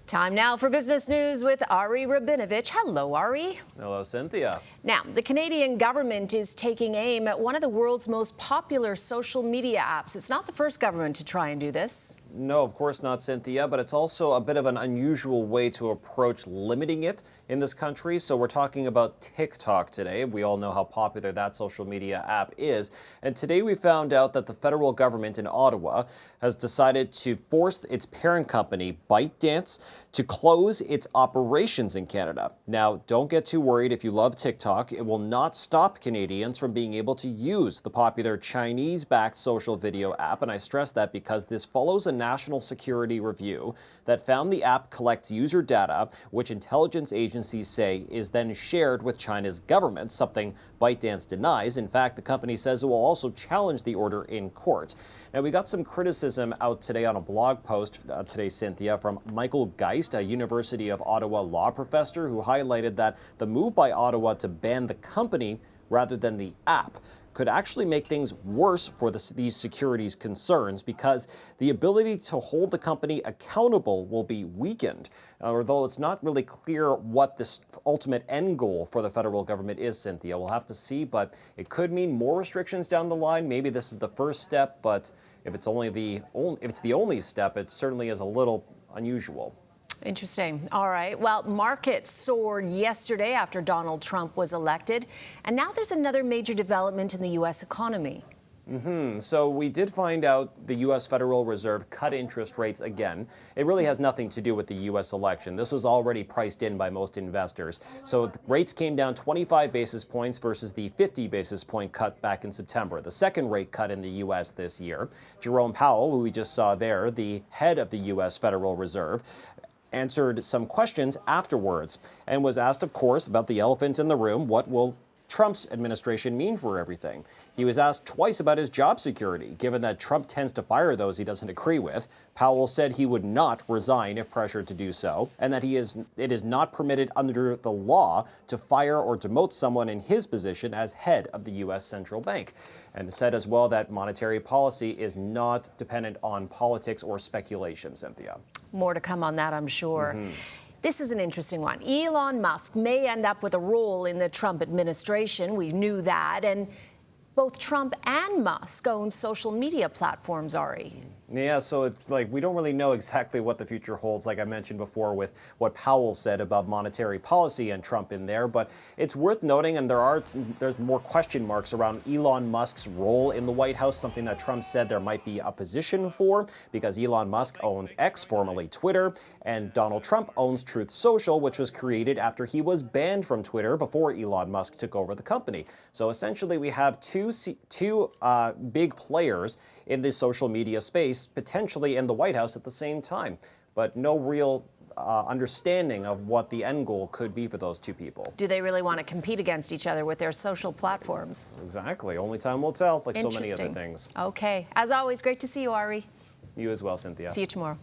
Time now for business news with Ari Rabinovich. Hello, Ari. Hello, Cynthia. Now, the Canadian government is taking aim at one of the world's most popular social media apps. It's not the first government to try and do this. No, of course not, Cynthia, but it's also a bit of an unusual way to approach limiting it in this country. So we're talking about TikTok today. We all know how popular that social media app is. And today we found out that the federal government in Ottawa has decided to force its parent company, ByteDance, to close its operations in Canada. Now, don't get too worried if you love TikTok. It will not stop Canadians from being able to use the popular Chinese-backed social video app. And I stress that because this follows a national security review that found the app collects user data, which intelligence agencies say is then shared with China's government, something ByteDance denies. In fact, the company says it will also challenge the order in court. Now, we got some criticism out today on a blog post today, Cynthia, from Michael Geist, a University of Ottawa law professor, who highlighted that the move by Ottawa to ban the company rather than the app could actually make things worse for these securities concerns, because the ability to hold the company accountable will be weakened. Although it's not really clear what this ultimate end goal for the federal government is, Cynthia. We'll have to see, but it could mean more restrictions down the line. Maybe this is the first step, but if it's the only step, it certainly is a little unusual. Interesting. All right. Well, markets soared yesterday after Donald Trump was elected. And now there's another major development in the U.S. economy. So we did find out the U.S. Federal Reserve cut interest rates again. It really has nothing to do with the U.S. election. This was already priced in by most investors. So the rates came down 25 basis points versus the 50 basis point cut back in September, the second rate cut in the U.S. this year. Jerome Powell, who we just saw there, the head of the U.S. Federal Reserve, answered some questions afterwards and was asked, of course, about the elephant in the room. What will Trump's administration mean for everything? He was asked twice about his job security, given that Trump tends to fire those he doesn't agree with. Powell said he would not resign if pressured to do so, and that it is not permitted under the law to fire or demote someone in his position as head of the U.S. Central Bank. And said as well that monetary policy is not dependent on politics or speculation, Cynthia. More to come on that, I'm sure. This is an interesting one. Elon Musk may end up with a role in the Trump administration. We knew that. And both Trump and Musk own social media platforms, Ari. Yeah, so it's like we don't really know exactly what the future holds, like I mentioned before, with what Powell said about monetary policy and Trump in there. But it's worth noting, and there's more question marks around Elon Musk's role in the White House, something that Trump said there might be opposition for, because Elon Musk owns X, formerly Twitter, and Donald Trump owns Truth Social, which was created after he was banned from Twitter before Elon Musk took over the company. So essentially, we have two big players in the social media space, potentially in the White House at the same time, but no real understanding of what the end goal could be for those two people. Do they really want to compete against each other with their social platforms? Exactly. Only time will tell, like so many other things. Okay. As always, great to see you, Ari. You as well, Cynthia. See you tomorrow.